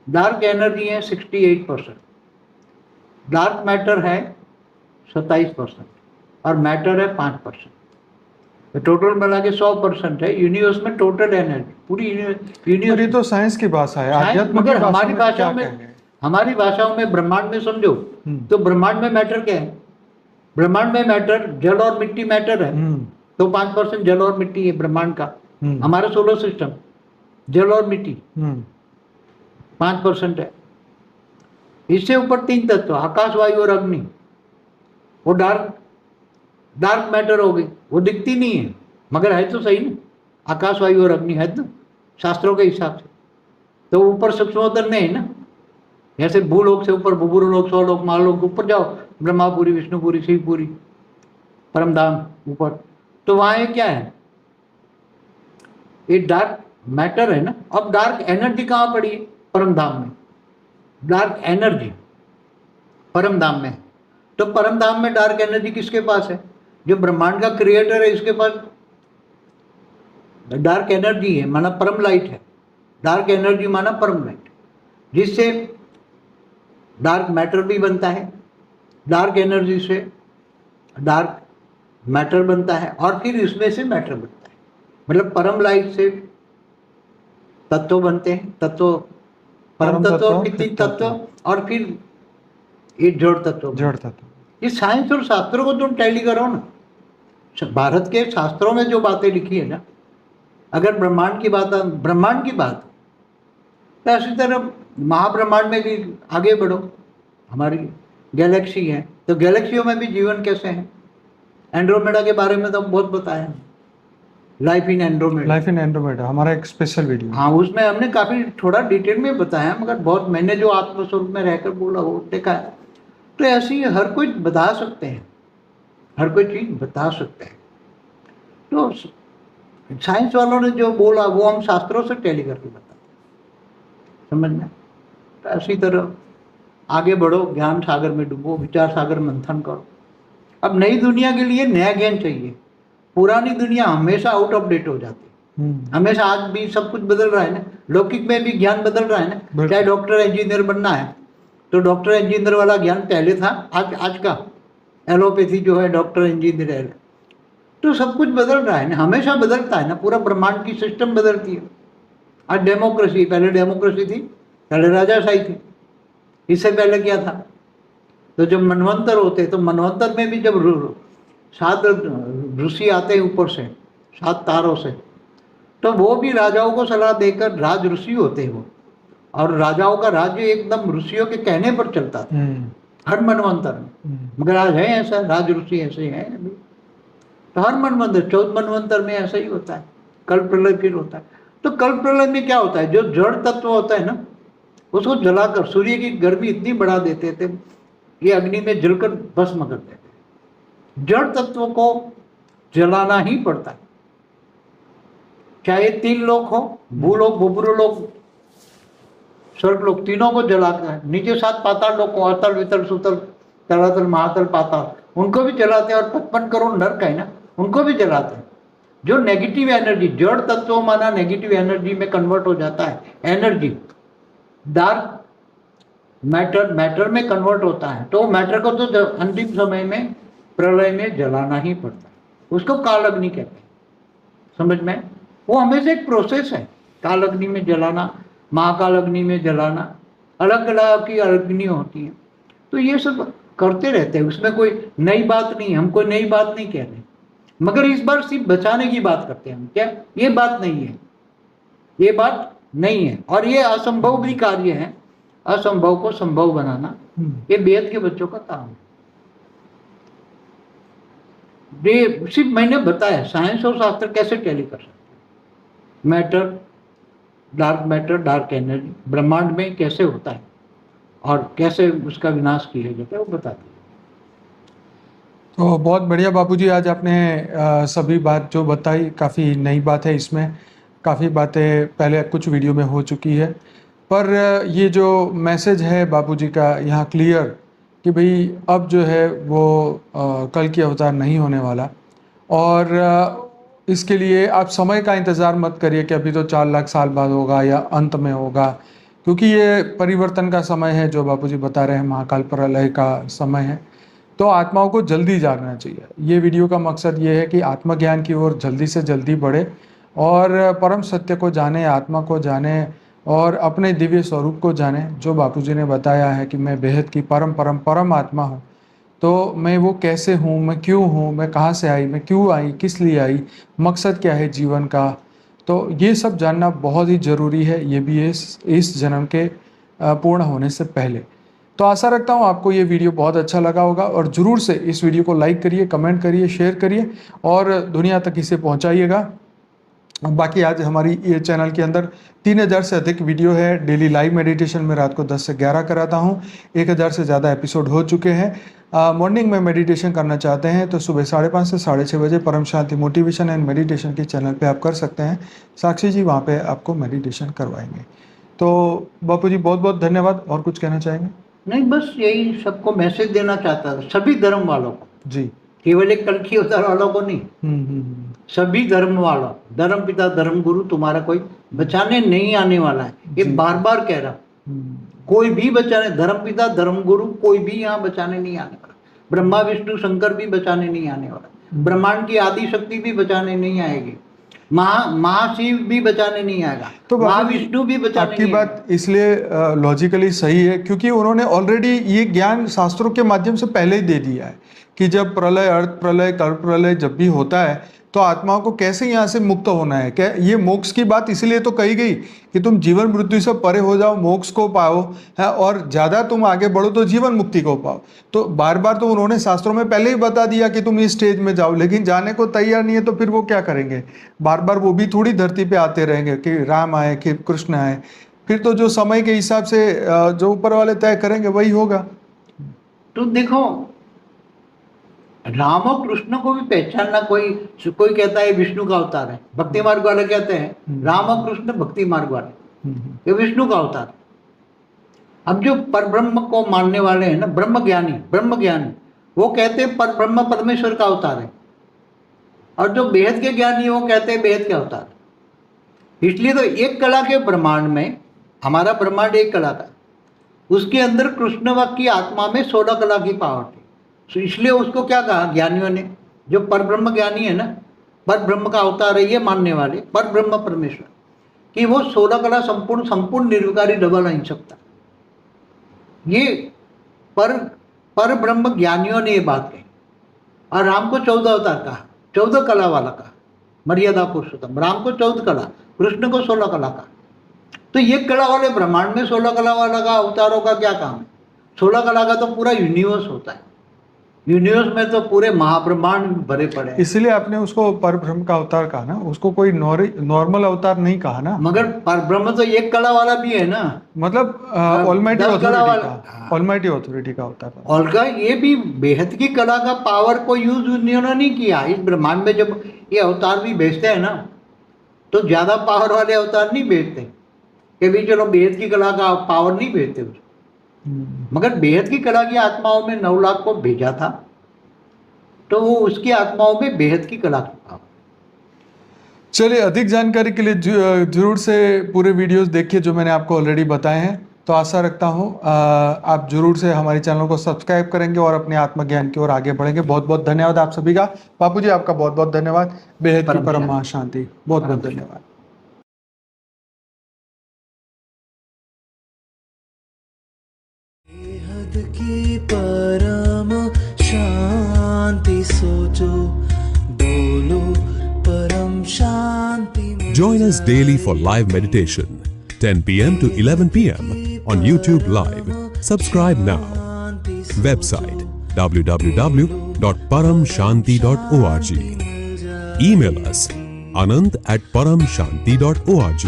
[SPEAKER 2] डार्क एनर्जी है 68%, डार्क मैटर है 27% और मैटर है 5%। तो टोटल मिला के 100% है यूनिवर्स में टोटल एनर्जी, पूरी यूनिवर्स।
[SPEAKER 1] ये तो साइंस की भाषा है, आध्यात्म की
[SPEAKER 2] मगर
[SPEAKER 1] भाषा
[SPEAKER 2] हमारी
[SPEAKER 1] में
[SPEAKER 2] भाषा
[SPEAKER 1] क्या
[SPEAKER 2] में,
[SPEAKER 1] कहेंगे?
[SPEAKER 2] हमारी भाषाओं में ब्रह्मांड में समझो, तो ब्रह्मांड में मैटर क्या है, ब्रह्मांड में मैटर जल और मिट्टी मैटर है, तो 5% जल और मिट्टी है ब्रह्मांड का। हमारा सोलर सिस्टम जल और मिट्टी 5% है। इससे ऊपर 3 तत्व, आकाश, वायु और अग्नि, वो डार्क मैटर हो गई, वो दिखती नहीं है, मगर है तो सही ना, आकाश, वायु और अग्नि है ना शास्त्रों के हिसाब से। तो ऊपर सूक्ष्मोत्तर में है ना, जैसे भूलोक से ऊपर भूलोक, स्वलोक, महालोक, ऊपर जाओ, ब्रह्मापुरी, विष्णुपुरी, शिवपुरी, परमधाम ऊपर, तो वहां ये क्या है, ये डार्क मैटर है ना। अब डार्क एनर्जी कहाँ पड़ी है, परमधाम में, डार्क एनर्जी परमधाम में। तो परमधाम में डार्क एनर्जी किसके पास है, जो ब्रह्मांड का क्रिएटर है, इसके पास डार्क एनर्जी है, माना परम लाइट है, डार्क एनर्जी माना परम लाइट, जिससे डार्क मैटर भी बनता है, डार्क एनर्जी से डार्क मैटर बनता है, और फिर इसमें से मैटर बनता है, मतलब परम लाइट से तत्व बनते हैं, तत्व, परम तत्व और पितृ तत्व, और फिर ये जड़ तत्व। ये साइंस और शास्त्रों को तुम टैली करो ना, भारत के शास्त्रों में जो बातें लिखी है ना, अगर ब्रह्मांड की बात तो इसी तरह महाब्रह्मांड में भी आगे बढ़ो, हमारी गैलेक्सी है, तो गैलेक्सियों में भी जीवन कैसे है, एंड्रोमेडा के बारे में तो बहुत बताया, लाइफ इन एंड्रोमेडा
[SPEAKER 1] हमारा एक स्पेशल वीडियो।
[SPEAKER 2] हाँ, उसमें हमने काफी थोड़ा डिटेल में बताया, मगर बहुत, मैंने जो आत्मस्वरूप में रहकर बोला वो देखा है। तो ऐसे ही हर कोई बता सकते हैं, हर कोई चीज बता सकते हैं। तो साइंस वालों ने जो बोला वो हम शास्त्रों से टैली करके बताते हैं, समझ में। तो इसी तरह आगे बढ़ो, ज्ञान सागर में डूबो, विचार सागर मंथन करो। अब नई दुनिया के लिए नया ज्ञान चाहिए, पुरानी दुनिया हमेशा आउट ऑफ डेट हो जाती है, हमेशा। आज भी सब कुछ बदल रहा है ना, लौकिक में भी ज्ञान बदल रहा है ना, चाहे डॉक्टर इंजीनियर बनना है तो डॉक्टर इंजीनियर वाला ज्ञान पहले था, आज का एलोपैथी जो है डॉक्टर इंजीनियर है, तो सब कुछ बदल रहा है ना, हमेशा बदलता है ना, पूरा ब्रह्मांड की सिस्टम बदलती है। आज डेमोक्रेसी, पहले डेमोक्रेसी थी, पहले राजाशाही थी, इससे पहले क्या था, तो जब मनवंतर होते, तो मनवंतर में भी जब 7 ऋषि आते हैं ऊपर से 7 तारों से, तो वो भी राजाओं को सलाह देकर, राज ऋषि होते हैं वो, और राजाओं का राज्य एकदम ऋषियों के कहने पर चलता था हर मनवंतर में। मगर आज है ऐसा, राज ऋषि ऐसे हैं अभी, तो हर मनवंतर, 14 मनवंतर में ऐसा ही होता है, कल प्रलय फिर होता है। तो कल प्रलय में क्या होता है, जो जड़ तत्व होता है ना, उसको जलाकर, सूर्य की गर्मी इतनी बढ़ा देते थे, ये अग्नि में जलकर भस्म कर देते। जड़ तत्व को जलाना ही पड़ता है, चाहे 3 लोक हो, भूलोक, भूपुरलोक, स्वर्गलोक, तीनों को जलाकर, नीचे 7 पाताल लोक को, अतल, वितल, सुतल, तलातल, महातल, पाताल, उनको भी जलाते हैं, और 55 करोड़ नरक है ना, उनको भी जलाते हैं। जो नेगेटिव एनर्जी, जड़ तत्व माना नेगेटिव एनर्जी में कन्वर्ट हो जाता है, एनर्जी डार्क मैटर में कन्वर्ट होता है, तो मैटर को तो अंतिम समय में प्रलय में जलाना ही पड़ता है, उसको काल अग्नि कहते हैं, समझ में। वो हमेशा एक प्रोसेस है, काल अग्नि में जलाना, महाकाल अग्नि में जलाना, अलग अलग की अग्नि होती है। तो ये सब करते रहते हैं, उसमें कोई नई बात नहीं, हम कोई नई बात नहीं कह रहे, मगर इस बार सिर्फ बचाने की बात करते हैं हम, क्या ये बात नहीं है, ये बात नहीं है, और ये असंभव भी कार्य है। असंभव को संभव बनाना ये वेद के बच्चों का काम है। ये सिर्फ मैंने बताया साइंस और शास्त्र कैसे टैली कर सकते हैं। मैटर, डार्क एनर्जी ब्रह्मांड में कैसे होता है और कैसे उसका विनाश किया जाता है वो बताते हैं।
[SPEAKER 1] तो बहुत बढ़िया बापूजी, आज आपने सभी बात जो बताई, काफ़ी नई बात है इसमें। काफ़ी बातें पहले कुछ वीडियो में हो चुकी है, पर ये जो मैसेज है बापूजी का यहाँ क्लियर कि भाई अब जो है वो कल की अवतार नहीं होने वाला, और इसके लिए आप समय का इंतज़ार मत करिए कि अभी तो 4 लाख साल बाद होगा या अंत में होगा, क्योंकि ये परिवर्तन का समय है जो बापूजी बता रहे हैं, महाकाल प्रलय का समय है। तो आत्माओं को जल्दी जागना चाहिए। ये वीडियो का मकसद ये है कि आत्मज्ञान की ओर जल्दी से जल्दी बढ़े और परम सत्य को जाने, आत्मा को जाने और अपने दिव्य स्वरूप को जाने। जो बापूजी ने बताया है कि मैं बेहद की परम आत्मा हूँ, तो मैं वो कैसे हूँ, मैं क्यों हूँ, मैं कहाँ से आई, मैं क्यों आई, किस लिए आई, मकसद क्या है जीवन का, तो ये सब जानना बहुत ही ज़रूरी है। ये भी इस जन्म के पूर्ण होने से पहले। तो आशा रखता हूँ आपको ये वीडियो बहुत अच्छा लगा होगा, और ज़रूर से इस वीडियो को लाइक करिए, कमेंट करिए, शेयर करिए और दुनिया तक इसे पहुँचाइएगा। बाकी आज हमारी ये चैनल के अंदर 3000 से अधिक वीडियो है। डेली लाइव मेडिटेशन में रात को 10 से 11 कराता हूँ। 1000 से ज़्यादा एपिसोड हो चुके हैं। मॉर्निंग में मेडिटेशन करना चाहते हैं तो सुबह 5:30 से 6:30 बजे परम शांति मोटिवेशन एंड मेडिटेशन के चैनल पे आप कर सकते हैं। साक्षी जी वहाँ पे आपको मेडिटेशन करवाएंगे। तो बापू जी बहुत बहुत धन्यवाद। और कुछ कहना चाहेंगे?
[SPEAKER 2] नहीं, बस यही सबको मैसेज देना चाहता था, सभी धर्म वालों को
[SPEAKER 1] जी,
[SPEAKER 2] केवल एक कल की अवतार वालों को नहीं, सभी धर्म वालों, धर्म पिता धर्म गुरु तुम्हारा कोई बचाने नहीं आने वाला है। ये बार बार कह रहा, कोई भी बचाने, धर्म पिता धर्म गुरु कोई भी यहाँ बचाने नहीं आने वाला। ब्रह्मा विष्णु शंकर भी बचाने नहीं आने वाला। ब्रह्मांड की आदि शक्ति भी बचाने नहीं आएगी। महाशिव भी बचाने नहीं आएगा। तो महाविष्णु भी बचाने
[SPEAKER 1] आपकी बात इसलिए लॉजिकली सही है क्योंकि उन्होंने ऑलरेडी ये ज्ञान शास्त्रों के माध्यम से पहले ही दे दिया है कि जब प्रलय, अर्थ प्रलय, कल्प प्रलय जब भी होता है तो आत्माओं को कैसे यहाँ से मुक्त होना है। क्या ये मोक्ष की बात इसलिए तो कही गई कि तुम जीवन मृत्यु से परे हो जाओ, मोक्ष को पाओ है, और ज़्यादा तुम आगे बढ़ो तो जीवन मुक्ति को पाओ। तो बार बार तो उन्होंने शास्त्रों में पहले ही बता दिया कि तुम इस स्टेज में जाओ, लेकिन जाने को तैयार नहीं है तो फिर वो क्या करेंगे? बार बार वो भी थोड़ी धरती पे आते रहेंगे कि राम आए कि कृष्ण आए। फिर तो जो समय के हिसाब से जो ऊपर वाले तय करेंगे वही होगा।
[SPEAKER 2] तो देखो, राम और कृष्ण को भी पहचानना, कोई कहता है विष्णु का अवतार है, भक्ति मार्ग वाले कहते हैं राम और कृष्ण भक्ति मार्ग वाले, ये विष्णु का अवतार। अब जो परब्रह्म को मानने वाले हैं ना, ब्रह्म ज्ञानी, वो कहते हैं परब्रह्म परमेश्वर का अवतार है, और जो बेहद के ज्ञानी वो कहते हैं बेहद के अवतार। इसलिए तो एक कला के ब्रह्मांड में, हमारा ब्रह्मांड एक कला का, उसके अंदर कृष्ण की आत्मा में 16 कला की पावर थी। तो इसलिए उसको क्या कहा ज्ञानियों ने, जो परब्रह्म ज्ञानी है ना, पर ब्रह्म का अवतार है ये मानने वाले, पर ब्रह्म परमेश्वर, कि वो 16 कला संपूर्ण निर्विकारी डबल अहिंसक था। ये पर ब्रह्म ज्ञानियों ने ये बात कही। और राम को 14 अवतार कहा, 14 कला वाला कहा, मर्यादा पुरुषोत्तम। राम को 14 कला, कृष्ण को 16 कला कहा। तो ये कला वाले ब्रह्मांड में 16 कला वाला का अवतारों का क्या काम है? 16 कला का तो पूरा यूनिवर्स होता है। यूनिवर्स में तो पूरे महाब्रह्मांड भरे पड़े हैं।
[SPEAKER 1] इसलिए आपने उसको परब्रह्म का अवतार कहा ना, उसको कोई नॉर्मल अवतार नहीं कहा ना।
[SPEAKER 2] मगर परब्रह्म तो एक कला वाला भी है ना,
[SPEAKER 1] मतलब ऑलमाइटी अथॉरिटी का अवतार।
[SPEAKER 2] और का ये भी बेहद की कला का पावर को यूज उन्होंने नहीं किया। इस ब्रह्मांड में जब ये अवतार भी भेजते हैं ना, तो ज्यादा पावर वाले अवतार नहीं भेजते कि भी चलो बेहद की कला का पावर नहीं भेजते उसको। मगर बेहद की कला की आत्माओं में 9 लाख को भेजा था, तो वो उसकी आत्माओं में बेहद की कला की पावर।
[SPEAKER 1] चलिए, अधिक जानकारी के लिए जरूर से पूरे वीडियोस देखिए जो मैंने आपको ऑलरेडी बताए हैं। तो आशा रखता हूँ आप जरूर से हमारे चैनल को सब्सक्राइब करेंगे और अपने आत्मज्ञान की ओर आगे बढ़ेंगे। बहुत बहुत धन्यवाद आप सभी का। बापू जी आपका बहुत बहुत धन्यवाद। बेहद की परम महाशांति। बहुत बहुत धन्यवाद।
[SPEAKER 3] की परम शांति सोचो, बोलो परम शांति।
[SPEAKER 4] Join us daily for live meditation. 10 p.m. to 11 p.m. on YouTube Live. Subscribe now. Website www.paramshanti.org. Email us anand@paramshanti.org.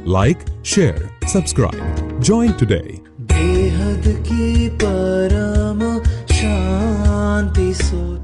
[SPEAKER 4] Like, share, subscribe. Join today.
[SPEAKER 3] बेहद की परम शांति सोचो।